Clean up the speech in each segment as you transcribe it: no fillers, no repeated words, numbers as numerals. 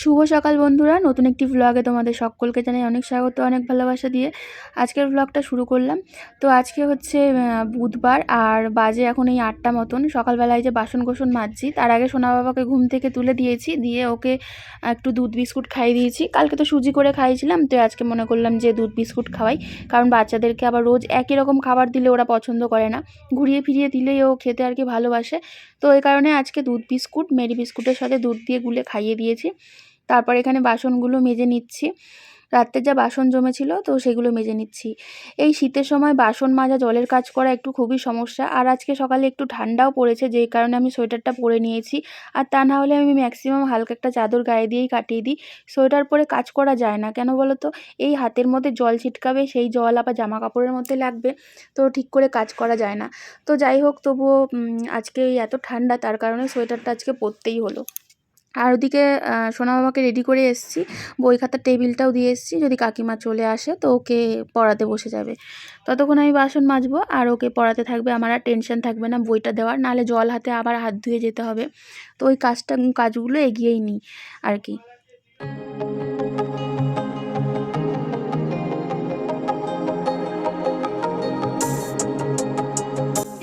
শুভ সকাল বন্ধুরা, নতুন একটি ব্লগে তোমাদের সকলকে জানাই অনেক স্বাগত, অনেক ভালোবাসা দিয়ে আজকের ব্লগটা শুরু করলাম। তো আজকে হচ্ছে বুধবার, আর বাজে এখন এই 8টা মতন। সকালবেলায় যে বাসন কোসন মাজছি, তার আগে সোনা বাবাকে ঘুম থেকে তুলে দিয়েছি, দিয়ে ওকে একটু দুধ বিস্কুট খাইয়ে দিয়েছি। কালকে তো সুজি করে খাইয়েছিলাম, তো আজকে মনে করলাম যে দুধ বিস্কুট খাওয়াই, কারণ বাচ্চাদেরকে আবার রোজ একই রকম খাবার দিলে ওরা পছন্দ করে না, ঘুরিয়ে ফিরিয়ে দিলেই ও খেতে আর কি ভালোবাসে। তো এই কারণে আজকে দুধ বিস্কুট মেরি বিস্কুটের সাথে দুধ দিয়ে গুলে খাইয়ে দিয়েছি। তারপর এখানে বাসনগুলো মেজে নিচ্ছি, রাত্রে যা বাসন জমেছিল তো সেগুলো মেজে নিচ্ছি। এই শীতের সময় বাসন মাজা জলের কাজ করা একটু খুবই সমস্যা। আর আজকে সকালে একটু ঠান্ডাও পড়েছে, যেই কারণে আমি সোয়েটারটা পরে নিয়েছি। আর তা না হলে আমি ম্যাক্সিমাম হালকা একটা চাদর গায়ে দিয়েই কাটিয়ে দিই। সোয়েটার পরে কাজ করা যায় না, কেন বলো তো? এই হাতের মধ্যে জল ছিটকাবে, সেই জল আবার জামা কাপড়ের মধ্যে লাগবে, তো ঠিক করে কাজ করা যায় না। তো যাই হোক, তবুও আজকে এত ঠান্ডা, তার কারণে সোয়েটারটা আজকে পরতেই হলো। আর ওদিকে সোনা বাবাকে রেডি করে এসেছি, বই খাতার টেবিলটাও দিয়ে এসেছি, যদি কাকিমা চলে আসে তো ওকে পড়াতে বসে যাবে। ততক্ষণ আমি বাসন মাজবো আর ওকে পড়াতে থাকবে, আমার আর টেনশন থাকবে না বইটা দেওয়ার, নাহলে জল হাতে আবার হাত ধুয়ে যেতে হবে। তো ওই কাজগুলো এগিয়েই নিই আর কি।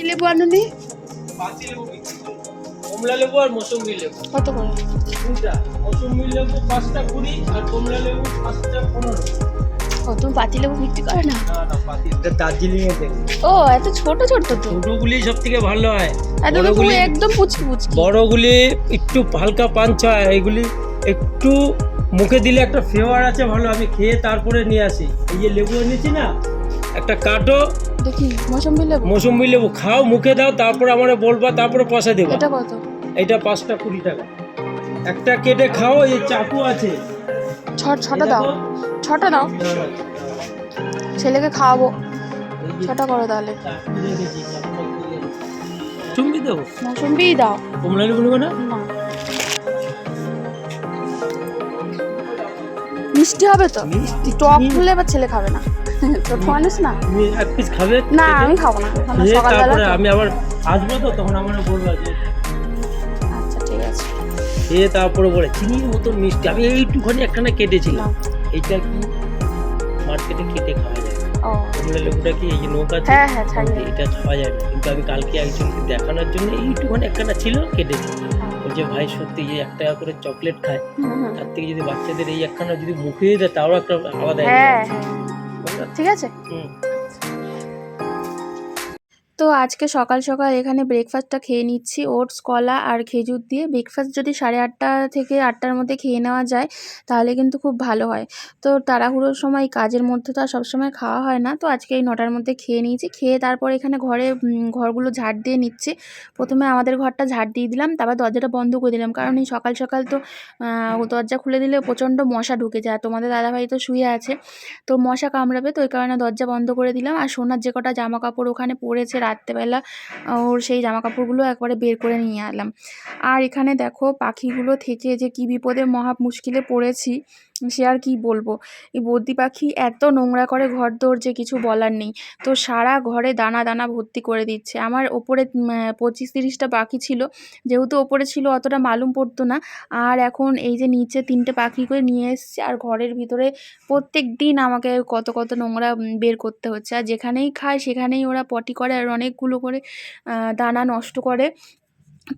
লেবু আনুনি? কমলা লেবু আর মৌসুমী লেবু কত করে? দুইটা। মৌসুমী লেবু 5টা 20 আর কমলা লেবু 5টা 15। ও, তুমি পাতি লেবু বিক্রি করে না? না না, পাতি এটা দার্জিলিং এ থেকে। ও, এত ছোট ছোট তো? ছোটগুলি সবথেকে ভালো হয়, বড়গুলি একদম পুচকি পুচকি। বড়গুলি একটু হালকা পাঞ্চ হয়, এগুলি একটু মুখে দিলে একটা ফ্লেভার আছে ভালো। আমি খেয়ে তারপরে নিয়ে আসি। এই যে লেবু এনেছি না, একটা কাটো দেখি। মৌসুমী লেবু খাও, মুখে দাও, তারপরে আমারে বলবা, তারপরে পয়সা দেবা। এটা কত? এটা 5টা 20 টাকা। একটা কেটে খাও, এই চাকু আছে। ছটা দাও, ছটা দাও, ছেলেকে খাওয়াবো। ছটা করো তাহলে। চুম্বি দেবো, মৌসুম্বি দাও। কমলা লেবু নেবো না? না, মিষ্টি হবে তো? টক হলে এবার ছেলে খাবে না, ছোট মানুষ না। তুমি এক পিস খাবে? না, আমি খাবো না, সকালবেলা। তারপরে আমি আবার আসবো, তো তখন আমার বলবো যে আচ্ছা ঠিক আছে। খেয়ে তারপরে বলে চিনির মতন মিষ্টি। আমি এইটুখানি একখানা কেটেছিলাম। এইটা কি মার্কেটে কেটে খাওয়া যায়? ও, কমলা লেবুটা কি এই যে নৌকা আছে, হ্যাঁ হ্যাঁ, ছাড়িয়ে। এটা খাওয়া যায় না, কিন্তু আমি কালকে একজনকে দেখানোর জন্য এইটুখানি একখানা ছিল, কেটেছি। বলছে ভাই সত্যি যে 1 টাকা করে চকলেট খায়, তার থেকে যদি বাচ্চাদের এই একখানা যদি মুখে দেয়, তাও একটা আলাদা। হ্যাঁ, ঠিক আছে। তো আজকে সকাল সকাল এখানে ব্রেকফাস্টটা খেয়ে নিচ্ছি, ওটস, কলা আর খেজুর দিয়ে। ব্রেকফাস্ট যদি 8:30 থেকে 8টার মধ্যে খেয়ে নেওয়া যায় তাহলে কিন্তু খুব ভালো হয়। তো তাড়াহুড়োর সময়, কাজের মধ্যে তো আর সবসময় খাওয়া হয় না, তো আজকে এই 9টার মধ্যে খেয়ে নিয়েছি। খেয়ে তারপর এখানে ঘরগুলো ঝাড় দিয়ে নিচ্ছি। প্রথমে আমাদের ঘরটা ঝাড় দিয়ে দিলাম, তারপর দরজাটা বন্ধ করে দিলাম, কারণ এই সকাল সকাল তো দরজা খুলে দিলে প্রচণ্ড মশা ঢুকে যায়। তোমাদের দাদাভাই তো শুয়ে আছে, তো মশা কামড়াবে, তো ওই কারণে দরজা বন্ধ করে দিলাম। আর সোনার যে কটা জামা কাপড় ওখানে পড়েছে রাত্রেবেলা, ওর সেই জামা কাপড়গুলো একবারে বের করে নিয়ে এলাম। আর এখানে দেখো পাখিগুলো থেকে যে কি বিপদে মহা মুশকিলে পড়েছি, সে আর কি বলবো। এই বদ্রি পাখি এত নোংরা করে ঘরদোর যে কিছু বলার নেই। তো সারা ঘরে দানা দানা ভর্তি করে দিচ্ছে। আমার ওপরে 25-30টা পাখি ছিল, যেহেতু ওপরে ছিল অতটা মালুম পড়তো না। আর এখন এই যে নিচে 3টে পাখি করে নিয়ে এসছে, আর ঘরের ভিতরে প্রত্যেক দিন আমাকে কত কত নোংরা বের করতে হচ্ছে। আর যেখানেই খায় সেখানেই ওরা পটি করে, আর অনেকগুলো করে দানা নষ্ট করে।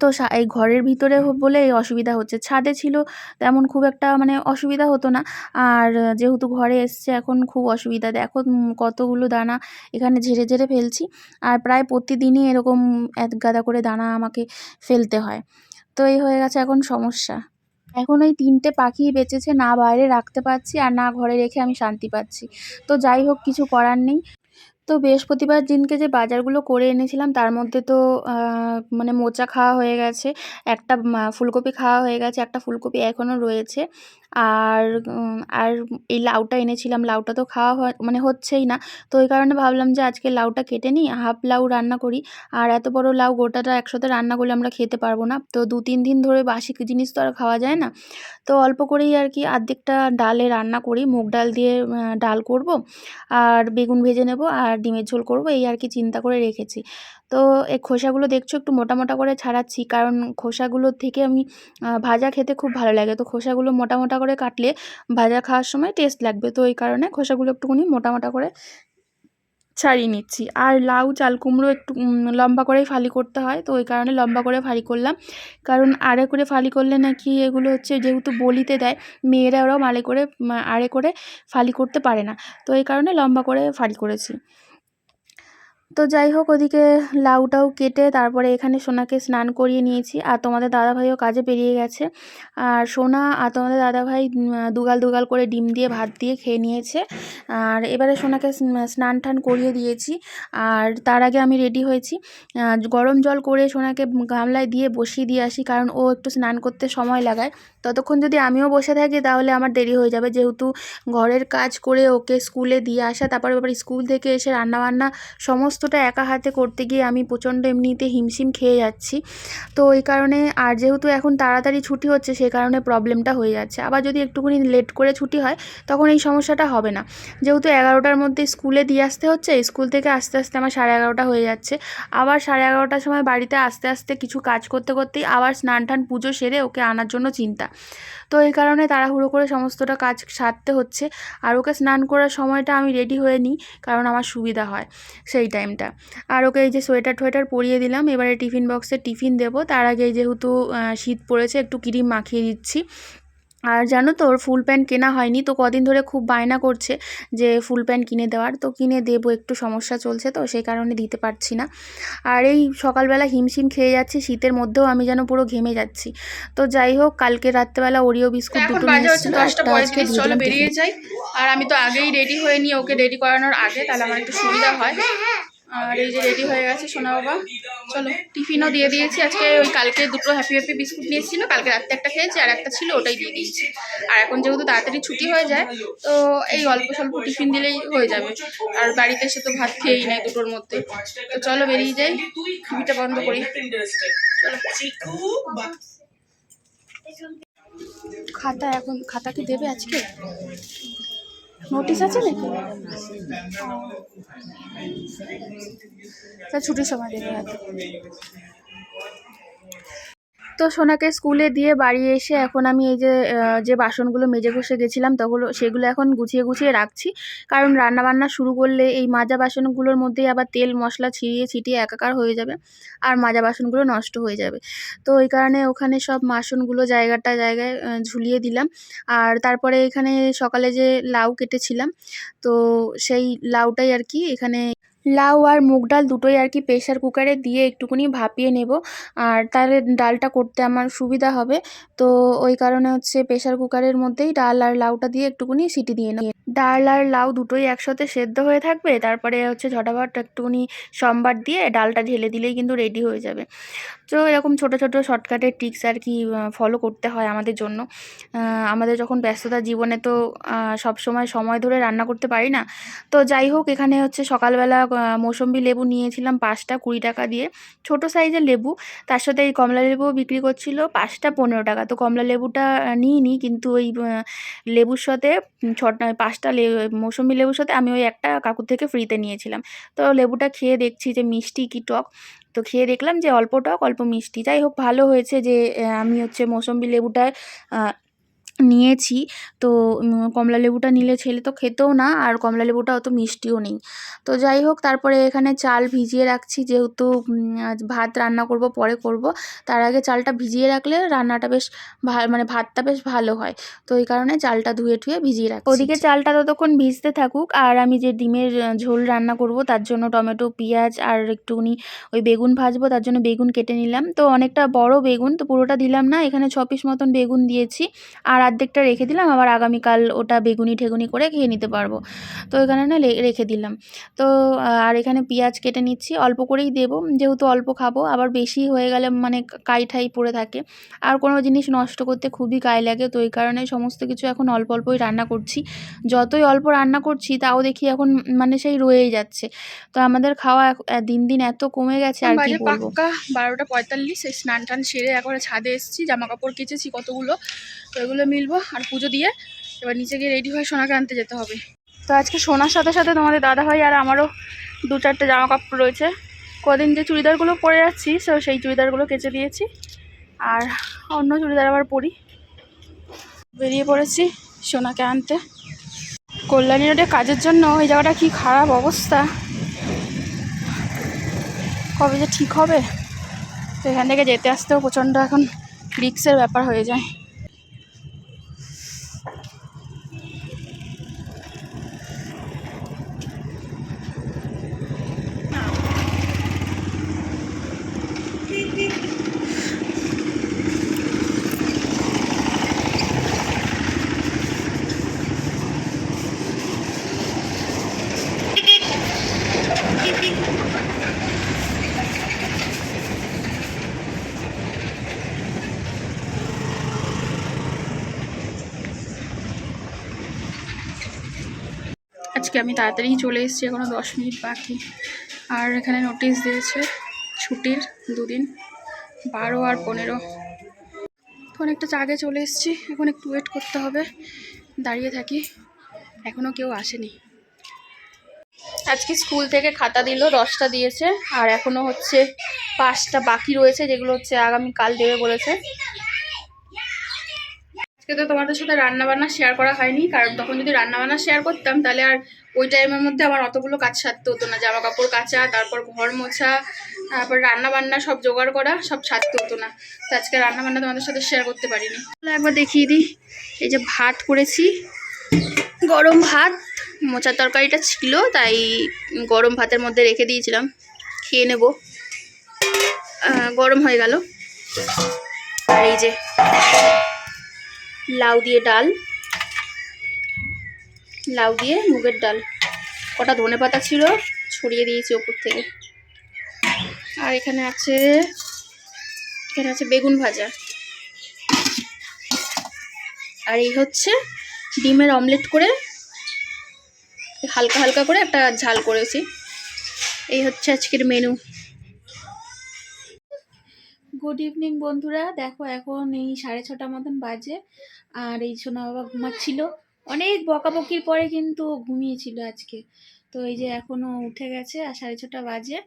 তো এই ঘরের ভিতরে বলে এই অসুবিধা হচ্ছে। ছাদে ছিল তেমন খুব একটা মানে অসুবিধা হতো না, আর যেহেতু ঘরে এসছে এখন খুব অসুবিধা। দেখো কতগুলো দানা এখানে ঝেড়ে ঝেড়ে ফেলছি, আর প্রায় প্রতিদিনই এরকম 1 গাদা করে দানা আমাকে ফেলতে হয়। তো এই হয়ে গেছে এখন সমস্যা। এখন ওই 3টে পাখি বেঁচেছে, না বাইরে রাখতে পারছি আর না ঘরে রেখে আমি শান্তি পাচ্ছি। তো যাই হোক, কিছু করার নেই। তো বৃহস্পতিবার দিনকে যে বাজারগুলো করে এনেছিলাম তার মধ্যে তো মানে মোচা খাওয়া হয়ে গেছে, একটা ফুলকপি খাওয়া হয়ে গেছে, একটা ফুলকপি এখনও রয়েছে। আর এই লাউটা এনেছিলাম, লাউটা তো খাওয়া মানে হচ্ছেই না। তো ওই কারণে ভাবলাম যে আজকে লাউটা কেটে নিই, হাফ লাউ রান্না করি। আর এত বড় লাউ গোটাটা একসাথে রান্না করলে আমরা খেতে পারবো না, তো 2-3 দিন ধরে বাসি জিনিস তো আর খাওয়া যায় না। তো অল্প করেই আর কি অর্ধেকটা ডালে রান্না করি, মুগ ডাল দিয়ে ডাল করব, আর বেগুন ভেজে নেব, আর আর ডিমের ঝোল করব, এই আর কি চিন্তা করে রেখেছি। তো এই খোসাগুলো দেখছো একটু মোটা মোটা করে ছাড়াচ্ছি, কারণ খোসাগুলোর থেকে আমি ভাজা খেতে খুব ভালো লাগে। তো খোসাগুলো মোটা মোটা করে কাটলে ভাজা খাওয়ার সময় টেস্ট লাগবে, তো এই কারণে খোসাগুলো একটুখানি মোটা মোটা করে ছাড়িয়ে নিচ্ছি। আর লাউ চাল কুমড়ো একটু লম্বা করেই ফালি করতে হয়, তো ওই কারণে লম্বা করে ফালি করলাম। কারণ আড়ে করে ফালি করলে নাকি এগুলো হচ্ছে যেহেতু বলিতে দেয়, মেয়েরা ওরাও আড়ে করে ফালি করতে পারে না, তো এই কারণে লম্বা করে ফালি করেছি। তো যাই হোক, ওদিকে লাউটাও কেটে তারপরে এখানে সোনাকে স্নান করিয়ে নিয়েছি, আর তোমাদের দাদাভাইও কাজে বেরিয়ে গেছে। আর সোনা আর তোমাদের দাদাভাই দুগাল দুগাল করে ডিম দিয়ে ভাত দিয়ে খেয়ে নিয়েছে। আর এবারে সোনাকে স্নান টান করিয়ে দিয়েছি, আর তার আগে আমি রেডি হয়েছি। গরম জল করে সোনাকে গামলায় দিয়ে বসিয়ে দিয়ে আসি, কারণ ও একটু স্নান করতে সময় লাগায়। ততক্ষণ যদি আমিও বসে থাকি তাহলে আমার দেরি হয়ে যাবে, যেহেতু ঘরের কাজ করে ওকে স্কুলে দিয়ে আসা, তারপর আবার স্কুল থেকে এসে রান্নাবান্না সমস্তটা একা হাতে করতে গিয়ে আমি প্রচণ্ড এমনিতে হিমশিম খেয়ে যাচ্ছি। তো ওই কারণে, আর যেহেতু এখন তাড়াতাড়ি ছুটি হচ্ছে সে কারণে প্রবলেমটা হয়ে যাচ্ছে। আবার যদি একটুখানি লেট করে ছুটি হয় তখন এই সমস্যাটা হবে না, যেহেতু 11টার মধ্যে স্কুলে দিয়ে আসতে হচ্ছে, স্কুল থেকে আস্তে আস্তে আমার 11:30 হয়ে যাচ্ছে। আবার 11:30টার সময় বাড়িতে আস্তে আস্তে কিছু কাজ করতে করতেই আবার স্নান টান পুজো সেরে ওকে আনার জন্য চিন্তা। তো এই কারণে তাড়াহুড়ো করে সমস্তটা কাজ সারতে হচ্ছে। আর ওকে স্নান করার সময়টা আমি রেডি হয়ে নিই, কারণ আমার সুবিধা হয় সেই টাইমটা। আর ওকে এই যে সোয়েটার টোয়েটার পরিয়ে দিলাম, এবারে টিফিন বক্সে টিফিন দেবো। তার আগে যেহেতু শীত পড়েছে একটু ক্রিম মাখিয়ে দিচ্ছি। আর জানো তো, ওর ফুল প্যান্ট কেনা হয়নি, তো কদিন ধরে খুব বায়না করছে যে ফুল প্যান্ট কিনে দেওয়ার, তো কিনে দেবো, একটু সমস্যা চলছে তো সেই কারণে দিতে পারছি না। আর এই সকালবেলা হিমশিম খেয়ে যাচ্ছি, শীতের মধ্যেও আমি যেন পুরো ঘেমে যাচ্ছি। তো যাই হোক, কালকে রাত্রেবেলা ওরিও বিস্কুট দুটো নিয়ে এসেছিল, একটা আজকে দিয়ে চলো দিলাম বেরিয়ে টিফিন। যাই। আর আমি তো আগেই রেডি হয়ে নিই, ওকে রেডি করানোর আগে, তাহলে আমার একটু সুবিধা হয়। আর এই যে রেডি হয়ে গেছে সোনা বাবা, চলো টিফিনও দিয়ে দিয়েছি। আজকে ওই কালকে দুটো হ্যাপি হ্যাপি বিস্কুট নিয়েছিল, কালকে রাত্রে একটা খেয়েছি আর একটা ছিল ওটাই দিয়ে দিয়েছি। আর এখন যেহেতু তাড়াতাড়ি ছুটি হয়ে যায়, তো এই অল্প স্বল্প টিফিন দিলেই হয়ে যাবে। আর বাড়িতে এসে তো ভাত খেয়েই নেয় দুটোর মধ্যে। তো চলো বেরিয়ে যাই, টিভিটা বন্ধ করি। খাতা কি দেবে আজকে? নোটিশ আছে নাকি? তা ছুটির সময় দেবে হয়তো। তো সোনাকে স্কুলে দিয়ে বাড়ি এসে এখন আমি এই যে বাসনগুলো মেজে ঘষে গেছিলাম সেগুলো এখন গুছিয়ে গুছিয়ে রাখছি, কারণ রান্নাবান্না শুরু করলে এই মাজা বাসনগুলোর মধ্যেই আবার তেল মশলা ছিটিয়ে ছিটিয়ে একাকার হয়ে যাবে, আর মাজা বাসনগুলো নষ্ট হয়ে যাবে। তো ওই কারণে ওখানে সব বাসনগুলো জায়গায় ঝুলিয়ে দিলাম। আর তারপরে এখানে সকালে যে লাউ কেটেছিলাম, তো সেই লাউটাই আর কি এখানে লাউ আর মুগ ডাল দুটোই আর কি প্রেশার কুকারে দিয়ে একটুখানি ভাপিয়ে নেব, আর তাহলে ডালটা করতে আমার সুবিধা হবে। তো ওই কারণে হচ্ছে প্রেশার কুকারের মধ্যেই ডাল আর লাউটা দিয়ে একটুখানি সিটি দিয়ে নেব। ডাল আর লাউ দুটোই একসাথে সেদ্ধ হয়ে থাকবে, তারপরে হচ্ছে ঝটাফট একটুখানি সম্বার দিয়ে ডালটা ঢেলে দিলেই কিন্তু রেডি হয়ে যাবে। তো এরকম ছোট ছোট শর্টকাটের টিপস আর কি ফলো করতে হয় আমাদের জন্য। আমাদের যখন ব্যস্ততার জীবনে তো সবসময় সময় ধরে রান্না করতে পারি না। তো যাই হোক, এখানে হচ্ছে সকালবেলা মৌসম্বি লেবু নিয়েছিলাম 5টা 20 টাকা দিয়ে, ছোট সাইজের লেবু। তার সাথে এই কমলা লেবুও বিক্রি করছিল 5টা 15 টাকা। তো কমলা লেবুটা নিইনি, কিন্তু ওই লেবুর সাথে 5টা মৌসম্বি লেবুর সাথে আমি ওই একটা কাকুর থেকে ফ্রিতে নিয়েছিলাম। তো লেবুটা খেয়ে দেখছি যে মিষ্টি কি টক, তো খেয়ে দেখলাম যে অল্প টক অল্প মিষ্টি। যাই হোক, ভালো হয়েছে যে আমি হচ্ছে মৌসম্বি লেবুটা নিয়েছি। তো কমলা লেবুটা নিলে ছেলে তো খেতেও না, আর কমলা লেবুটা অত মিষ্টিও নেই। তো যাই হোক, তারপরে এখানে চাল ভিজিয়ে রাখছি, যেহেতু আজ ভাত রান্না করব পরে করব, তার আগে চালটা ভিজিয়ে রাখলে রান্নাটা বেশ মানে ভাতটা বেশ ভালো হয়। তো এই কারণে চালটা ধুয়ে টুয়ে ভিজিয়ে রাখছি। ওদিকে চালটা ততক্ষণ ভিজতে থাকুক, আর আমি যে ডিমের ঝোল রান্না করব তার জন্য টমেটো পেঁয়াজ আর একটুখানি ওই বেগুন ভাজবো, তার জন্য বেগুন কেটে নিলাম। তো অনেকটা বড় বেগুন, তো পুরোটা দিলাম না, এখানে 6 পিস মতন বেগুন দিয়েছি, আর অর্ধেকটা রেখে দিলাম, আবার আগামীকাল ওটা বেগুনি ঠেগুনি করে খেয়ে নিতে পারবো। তো ওই কারণে রেখে দিলাম। তো আর এখানে পেঁয়াজ কেটে নিচ্ছি, অল্প করেই দেবো, যেহেতু অল্প খাবো, আবার বেশি হয়ে গেলে মানে কাই ঠাই পড়ে থাকে, আর কোনো জিনিস নষ্ট করতে খুবই গায়ে লাগে। তো এই কারণে সমস্ত কিছু এখন অল্প অল্পই রান্না করছি। যতই অল্প রান্না করছি তাও দেখি এখন মানে সেই রয়েই যাচ্ছে। তো আমাদের খাওয়া দিন দিন এত কমে গেছে, আর কি বাজে বলবো। পাক্কা 12টা 45, এই স্নান টান সেরে একবারে ছাদে এসেছি, জামা কাপড় কেচেছি কতগুলো, তো এগুলো মিলবো আর পুজো দিয়ে এবার নিচে গিয়ে রেডি হয়ে সোনাকে আনতে যেতে হবে। তো আজকে সোনার সাথে সাথে তোমাদের দাদাভাই আর আমারও 2-4টে জামা কাপড় রয়েছে। কদিন যে চুড়িদারগুলো পরে যাচ্ছি সেই চুড়িদারগুলো কেচে দিয়েছি, আর অন্য চুড়িদার আবার পরি। বেরিয়ে পড়েছি সোনাকে আনতে কল্যাণী রোডে কাজের জন্য। ওই জায়গাটা কি খারাপ অবস্থা, কবে যে ঠিক হবে। তো এখান থেকে যেতে আসতেও প্রচণ্ড এখন রিস্কের ব্যাপার হয়ে যায়। আজকে আমি তাড়াতাড়ি চলে এসেছি, এখনো 10 মিনিট বাকি। আর এখানে নোটিশ দিয়েছে ছুটির 2 দিন, 12 আর 15। তো অনেকটা আগে চলে এসেছি, এখন একটু ওয়েট করতে হবে। দাঁড়িয়ে থাকি, এখনও কেউ আসেনি। আজকে স্কুল থেকে খাতা দিল, 10টা দিয়েছে, আর এখনও হচ্ছে 5টা বাকি রয়েছে, যেগুলো হচ্ছে আগামীকাল দেবে বলেছে। আজকে তো তোমাদের সাথে রান্নাবান্না শেয়ার করা হয়নি, কারণ তখন যদি রান্নাবান্না শেয়ার করতাম তাহলে আর ওই টাইমের মধ্যে আমার অতগুলো কাজ সারতে হতো না। জামা কাপড় কাচা, তারপর ঘর মোছা, তারপর রান্নাবান্না সব জোগাড় করা, সব সারতে হতো না। তো আজকে রান্নাবান্না তোমাদের সাথে শেয়ার করতে পারিনি। একবার দেখিয়ে দিই, এই যে ভাত করেছি, গরম ভাত। মোচার তরকারিটা ছিল তাই গরম ভাতের মধ্যে রেখে দিয়েছিলাম, খেয়ে নেব, গরম হয়ে গেল। আর এই যে লাউ দিয়ে ডাল, লাউ দিয়ে মুগের ডাল, কটা ধনেপাতা ছিল ছড়িয়ে দিয়েছি ওপর থেকে। আর এখানে আছে বেগুন ভাজা। আর এই হচ্ছে ডিমের অমলেট করে হালকা হালকা করে একটা ঝাল করেছি। এই হচ্ছে আজকের মেনু। গুড ইভিনিং বন্ধুরা, দেখো এখন এই 6:30 মতন বাজে, আর এই সোনা বাবা ঘুমাচ্ছিল। অনেক বকাবকির পরে কিন্তু ঘুমিয়েছিল আজকে। তো এই যে এখনও উঠে গেছে, আর 6:30 বাজে।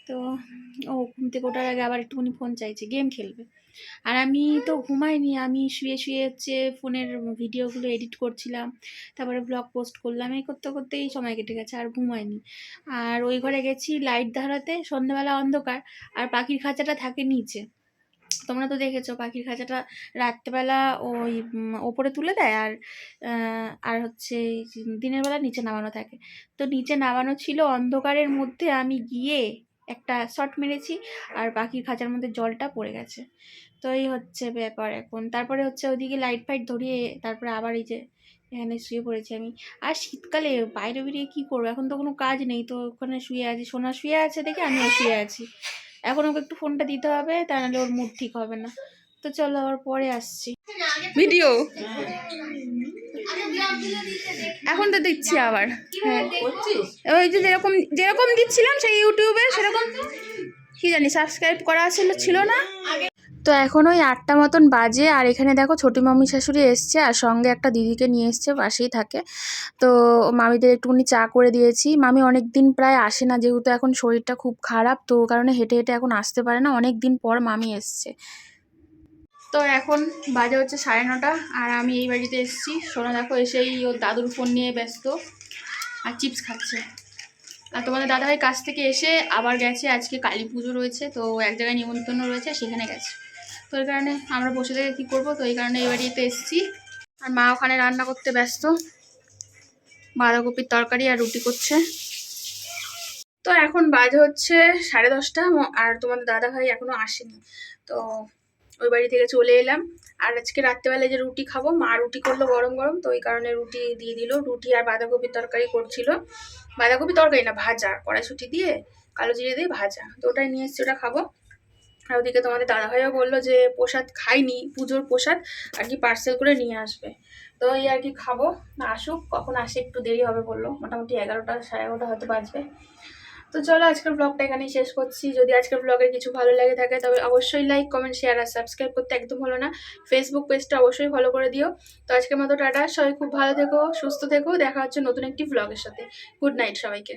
তো ও ঘুম থেকে ওঠার আগে আবার একটুখানি ফোন চাইছে, গেম খেলবে। আর আমি তো ঘুমাইনি, আমি শুয়ে শুয়ে হচ্ছে ফোনের ভিডিওগুলো এডিট করছিলাম, তারপরে ব্লগ পোস্ট করলাম। এই করতে করতেই সময় কেটে গেছে, আর ঘুমাইনি। আর ওই ঘরে গেছি লাইট ধরাতে, সন্ধ্যাবেলা অন্ধকার, আর পাখির খাঁচাটা থাকে নিচে। তোমরা তো দেখেছো পাখির খাঁচাটা রাত্রেবেলা ওই ওপরে তুলে দেয়, আর হচ্ছে দিনের বেলা নিচে নামানো থাকে। তো নিচে নামানো ছিল, অন্ধকারের মধ্যে আমি গিয়ে একটা শট মেরেছি, আর পাখির খাঁচার মধ্যে জলটা পড়ে গেছে। তো এই হচ্ছে ব্যাপার এখন। তারপরে হচ্ছে ওইদিকে লাইট ফাইট ধরিয়ে তারপরে আবার এই যে এখানে শুয়ে পড়েছি আমি। আর শীতকালে বাইরে বেরিয়ে কী করবো, এখন তো কোনো কাজ নেই, তো ওখানে শুয়ে আছি। সোনা শুয়ে আছে দেখে আমিও শুয়ে আছি। এখন ওকে একটু ফোনটা দিতে হবে, তা নাহলে ওর মুড ঠিক হবে না। তো চলো আবার পরে আসছি। ভিডিও এখন তো দিচ্ছি আবার, হ্যাঁ ওই যে যেরকম যেরকম দিচ্ছিলাম সেই ইউটিউবে সেরকম, কি জানি সাবস্ক্রাইব করা ছিল না। তো এখন ওই 8টা মতন বাজে, আর এখানে দেখো ছোটি মামি শাশুড়ি এসছে, আর সঙ্গে একটা দিদিকে নিয়ে এসছে, পাশেই থাকে। তো মামিদের একটুখানি চা করে দিয়েছি। মামি অনেক দিন প্রায় আসে না, যেহেতু এখন শরীরটা খুব খারাপ, তো কারণে হেঁটে হেঁটে এখন আসতে পারে না। অনেক দিন পর মামি এসছে। তো এখন বাজে হচ্ছে 9:30, আর আমি এই বাড়িতে এসেছি। সোনা দেখো এসেই ওর দাদুর ফোন নিয়ে ব্যস্ত, আর চিপস খাচ্ছে। আর তোমাদের দাদাভাই কাছ থেকে এসে আবার গেছে, আজকে কালী পুজো রয়েছে, তো এক জায়গায় নিমন্ত্রণ রয়েছে, সেখানে গেছে। তো এই কারণে আমরা বসে থেকে কী করবো, তো এই কারণে এই বাড়িতে এসেছি। আর মা ওখানে রান্না করতে ব্যস্ত, বাঁধাকপির তরকারি আর রুটি করছে। তো এখন বাজে হচ্ছে 10:30, আর তোমাদের দাদাভাই এখনও আসেনি। তো ওই বাড়ি থেকে চলে এলাম। আর আজকে রাত্রেবেলায় যে রুটি খাবো, মা রুটি করলো গরম গরম, তো ওই কারণে রুটি দিয়ে দিল। রুটি আর বাঁধাকপির তরকারি করছিল, বাঁধাকপির তরকারি না ভাজা, কড়াইশুঁটি দিয়ে কালো জিরে দিয়ে ভাজা, তো ওটাই নিয়ে এসছি, ওটা খাবো। আর ওদিকে তোমাদের দাদাভাইও বললো যে প্রসাদ খাইনি, পুজোর প্রসাদ আর কি পার্সেল করে নিয়ে আসবে। তো এই আর কি খাবো, না আসুক, কখন আসে একটু দেরি হবে বললো, মোটামুটি 11টা 11:30 হয়তো বাজবে। তো চলো আজকের ব্লগটা এখানেই শেষ করছি। যদি আজকের ব্লগের কিছু ভালো লাগে থাকে তবে অবশ্যই লাইক, কমেন্ট, শেয়ার আর সাবস্ক্রাইব করতে একদম হলো না। ফেসবুক পেজটা অবশ্যই ফলো করে দিও। তো আজকের মতো টাটা, সবাই খুব ভালো থেকো, সুস্থ থেকো, দেখা হচ্ছে নতুন একটি ব্লগের সাথে। গুড নাইট সবাইকে।